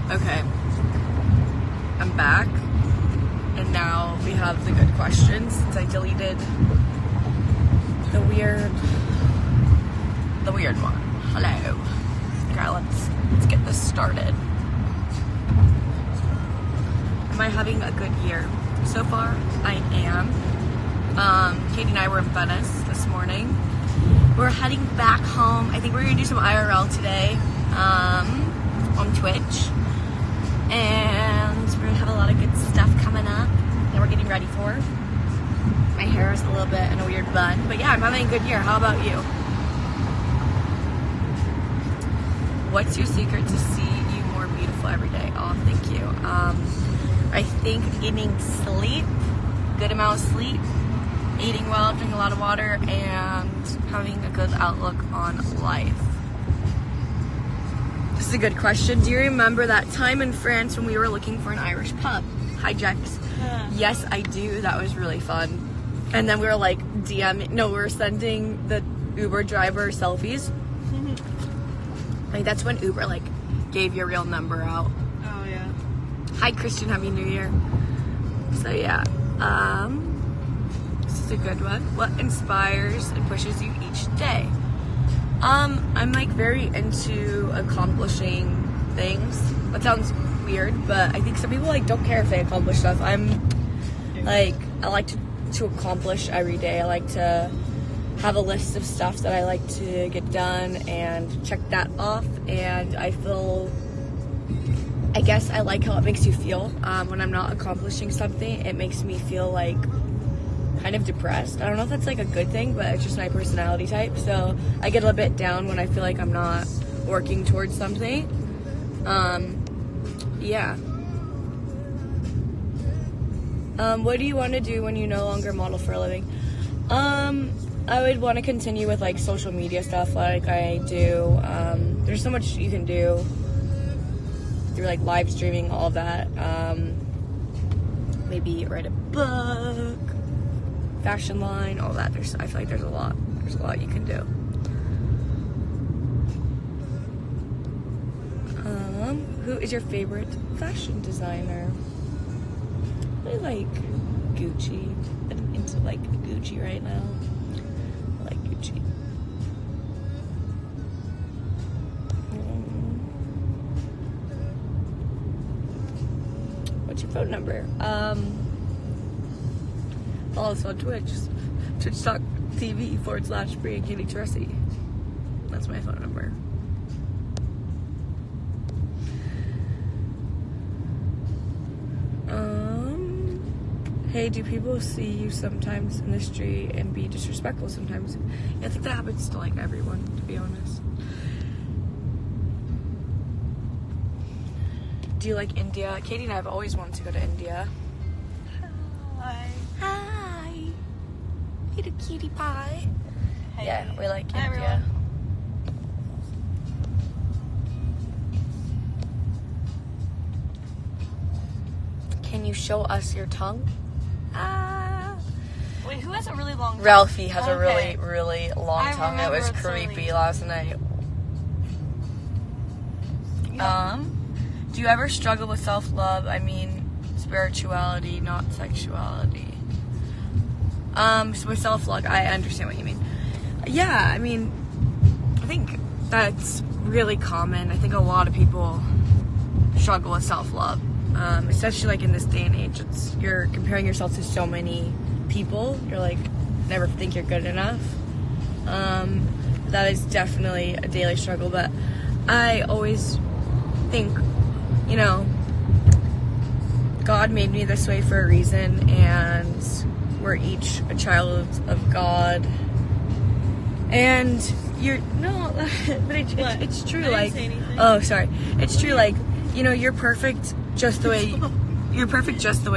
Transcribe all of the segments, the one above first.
Okay, I'm back, and now we have the good questions since I deleted the weird one. Hello. Okay, let's get this started. Am I having a good year? So far, I am. Katie and I were in Venice this morning. We're heading back home. I think we're gonna do some IRL today on Twitch. And we're gonna have a lot of good stuff coming up that we're getting ready for. My hair is a little bit in a weird bun. But yeah, I'm having a good year. How about you? What's your secret to see you more beautiful every day? Oh, thank you. I think getting sleep, good amount of sleep, eating well, drinking a lot of water, and having a good outlook on life. This is a good question. Do you remember that time in France when we were looking for an Irish pub? Hi, Jex. Yes, I do. That was really fun. And then we were like we were sending the Uber driver selfies. Like that's when Uber like gave your real number out. Oh yeah. Hi, Christian. Happy New Year. So yeah, this is a good one. What inspires and pushes you each day? I'm like very into accomplishing things. That sounds weird, but I think some people like don't care if they accomplish stuff. I'm like, I like to accomplish every day. I like to have a list of stuff that I like to get done and check that off. And I guess I like how it makes you feel when I'm not accomplishing something. It makes me feel like kind of depressed. I don't know if that's like a good thing, but it's just my personality type. So I get a little bit down when I feel like I'm not working towards something. Yeah. What do you want to do when you no longer model for a living? I would want to continue with like social media stuff like I do. There's so much you can do through like live streaming, all of that. Maybe write a book, fashion line, all that. I feel like there's a lot you can do. Who is your favorite fashion designer? I like Gucci. I'm into like Gucci right now. I like Gucci. What's your phone number? Follow us on Twitch. Twitch.tv/briteresi. That's my phone number. Hey, do people see you sometimes in the street and be disrespectful sometimes? Yeah, I think that happens to like everyone, to be honest. Do you like India? Katie and I have always wanted to go to India. Hi. Hi. Little cutie pie. Hey. Yeah, we like Hi, India. everyone. Can you show us your tongue? Wait, who has a really long tongue? Ralphie has a Okay. really long tongue. It was remember creepy totally. last night. Do you ever struggle with self-love? I mean, spirituality, not sexuality. So with self-love, I understand what you mean. Yeah, I mean, I think that's really common. I think a lot of people struggle with self-love, especially like in this day and age. You're comparing yourself to so many people. You're like, never think you're good enough. That is definitely a daily struggle, but I always think, you know, God made me this way for a reason, and we're each a child of God. And but it's true. I Like, didn't say anything. oh, sorry. It's true. Like, you know, you're perfect just the way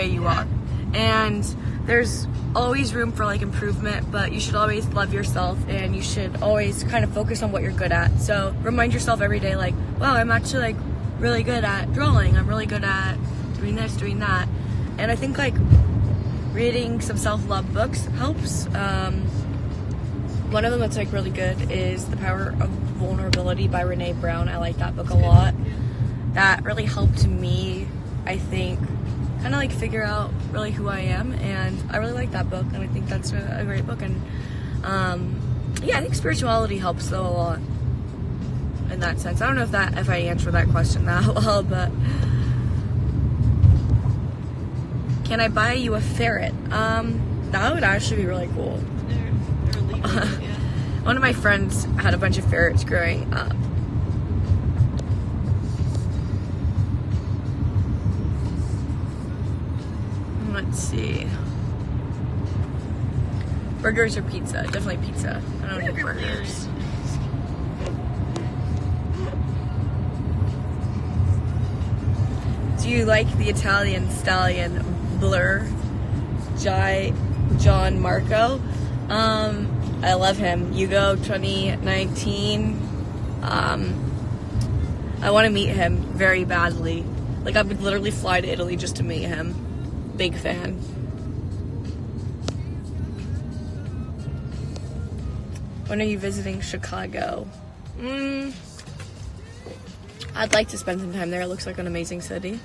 you are, and there's always room for like improvement. But you should always love yourself, and you should always kind of focus on what you're good at. So remind yourself every day, like, wow, I'm actually like really good at drawing. I'm really good at doing this, doing that. And I think like reading some self-love books helps. One of them that's like really good is The Power of Vulnerability by Brene Brown. I like that book a lot. that really helped me, I think, kind of like figure out really who I am, and I really like that book, and I think that's a great book. And yeah, I think spirituality helps though a lot in that sense. I don't know if I answered that question that well, but can I buy you a ferret? That would actually be really cool. They're illegal, yeah. One of my friends had a bunch of ferrets growing up. Let's see. Burgers or pizza? Definitely pizza. I don't eat burgers. Do you like the Italian stallion Blur? John Marco? I love him. Hugo 2019. I want to meet him very badly. Like, I would literally fly to Italy just to meet him. Big fan. When are you visiting Chicago? I'd like to spend some time there. It looks like an amazing city.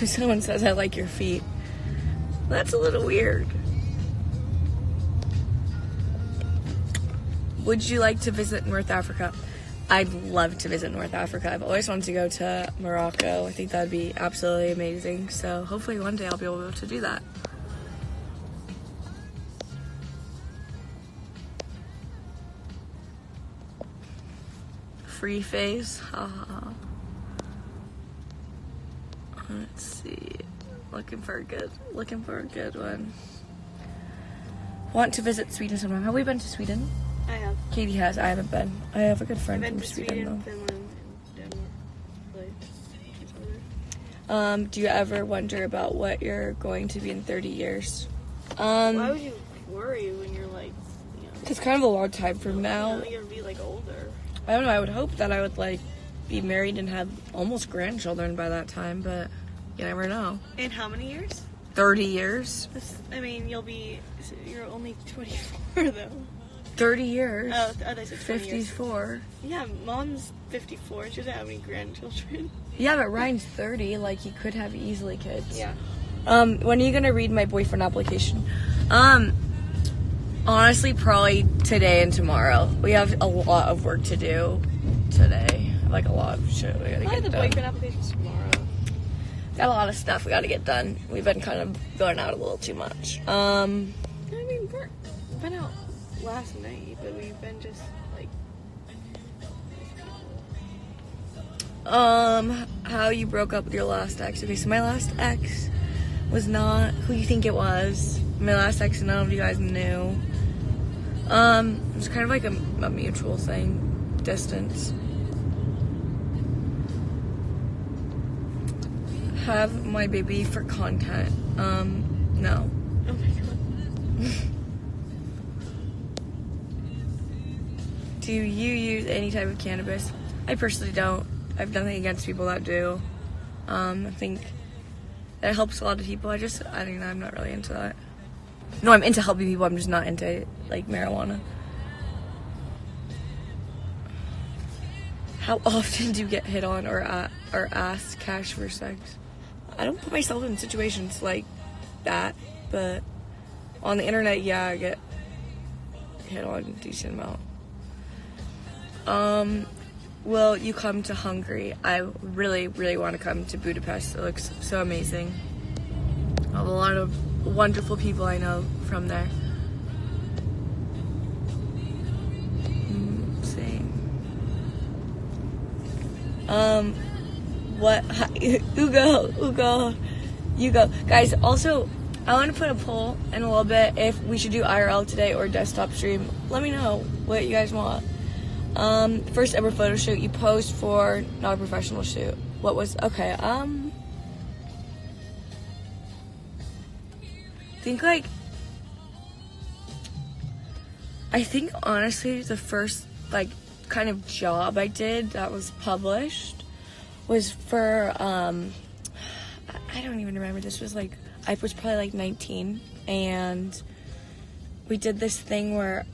Someone says, I like your feet. That's a little weird. Would you like to visit North Africa? I'd love to visit North Africa. I've always wanted to go to Morocco. I think that'd be absolutely amazing. So hopefully one day I'll be able to do that. Free face. Let's see. Looking for a good one. Want to visit Sweden sometime. Have we been to Sweden? I have. Katie has. I haven't been. I have a good friend I've been from to Sweden though. Finland, and Denmark. Do you ever wonder about what you're going to be in 30 years? Why would you worry when you're like, you know? It's kind of a long time from now. You're gonna be like older. I don't know. I would hope that I would like be married and have almost grandchildren by that time, but you never know. In how many years? 30 years. You're only 24 though. 30 years. Oh, they said 20 years. 54. Yeah, mom's 54. She doesn't have any grandchildren. Yeah, but Ryan's 30. Like, he could have easily kids. Yeah. When are you gonna read my boyfriend application? Honestly, probably today and tomorrow. We have a lot of work to do today. Like, a lot of shit we gotta get The done. boyfriend application's tomorrow. Got a lot of stuff we gotta get done. We've been kind of going out a little too much. I mean, we've been out last night, but we've been just like. How you broke up with your last ex. Okay, so my last ex was not who you think it was. My last ex, none of you guys knew. It was kind of like a mutual thing. Distance. Have my baby for content. No. Oh my god. Do you use any type of cannabis? I personally don't. I have nothing against people that do. I think that helps a lot of people. I don't know, I'm not really into that. No, I'm into helping people, I'm just not into, like, marijuana. How often do you get hit on or ask cash for sex? I don't put myself in situations like that, but on the internet, yeah, I get hit on a decent amount. Will you come to Hungary? I really, really want to come to Budapest. It looks so amazing. I have a lot of wonderful people I know from there. Same. What? Hugo. Guys, also, I want to put a poll in a little bit if we should do IRL today or desktop stream. Let me know what you guys want. First ever photo shoot you posed for, not a professional shoot. What was, okay, I think honestly the first, like, kind of job I did that was published was for, I don't even remember, this was like, I was probably like 19, and we did this thing where,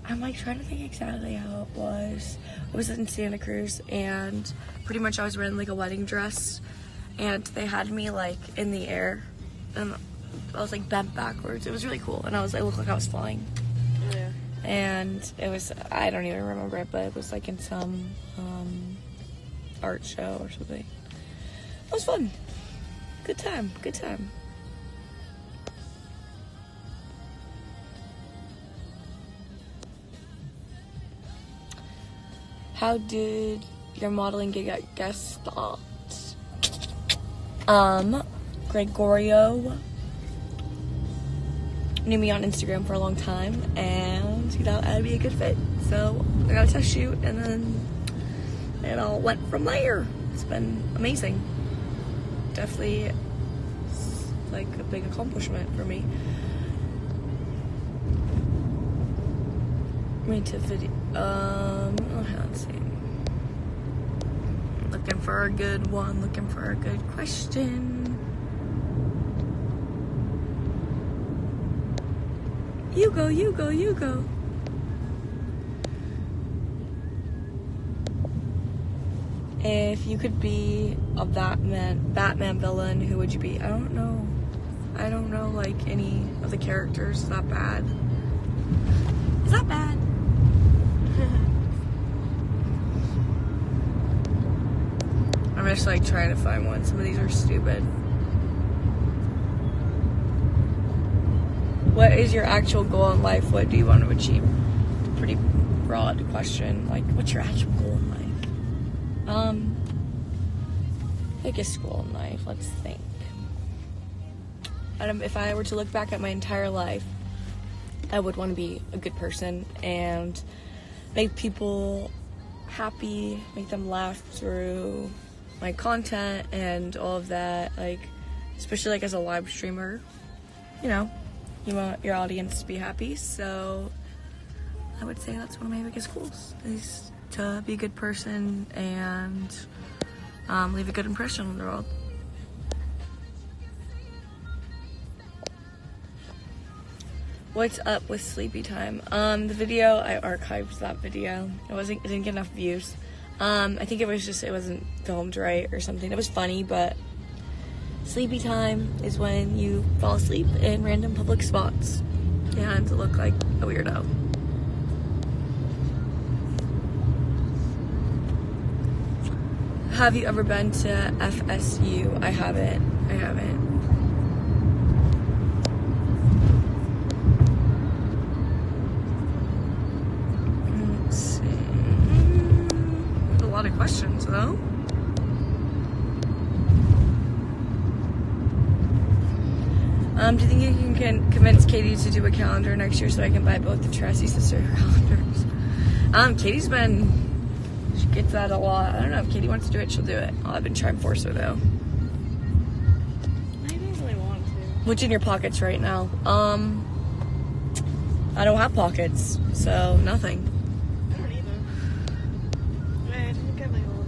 I'm like trying to think exactly how it was. I was in Santa Cruz, and pretty much I was wearing like a wedding dress, and they had me like in the air, and I was like bent backwards. It was really cool, and I looked like I was flying. Yeah. And it was, I don't even remember it, but it was like in some art show or something. It was fun. Good time. How did your modeling gig at Guest start? Gregorio knew me on Instagram for a long time, and he thought I'd be a good fit. So I got a test shoot, and then it all went from there. It's been amazing. Definitely like a big accomplishment for me. To video. Let's see. Looking for a good one. Looking for a good question. You go. If you could be a Batman villain, who would you be? I don't know like any of the characters. Is that bad? I'm just like trying to find one. Some of these are stupid. What is your actual goal in life? What do you want to achieve? Pretty broad question. Like, what's your actual goal in life? Biggest goal in life. Let's think. If I were to look back at my entire life, I would want to be a good person and make people happy, make them laugh through my content and all of that. Like, especially like as a live streamer, you know, you want your audience to be happy. So I would say that's one of my biggest goals, is to be a good person and leave a good impression on the world. What's up with sleepy time? The video, I archived that video. It didn't get enough views. I think it wasn't filmed right or something. It was funny, but sleepy time is when you fall asleep in random public spots and look like a weirdo. Have you ever been to FSU? I haven't. Let's see. A lot of questions, though. Do you think you can convince Katie to do a calendar next year so I can buy both the Tressy sister calendars? Katie's she gets that a lot. I don't know, if Katie wants to do it, she'll do it. I've been trying to force her, though. I don't really want to. What's in your pockets right now? I don't have pockets, so nothing. I don't either. I didn't get my little.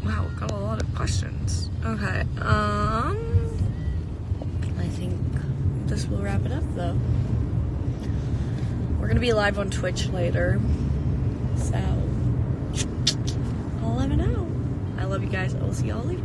Wow, got a lot of questions. Okay, I think this will wrap it up, though. We're gonna be live on Twitch later, so I'll let me know. I love you guys. I will see y'all later.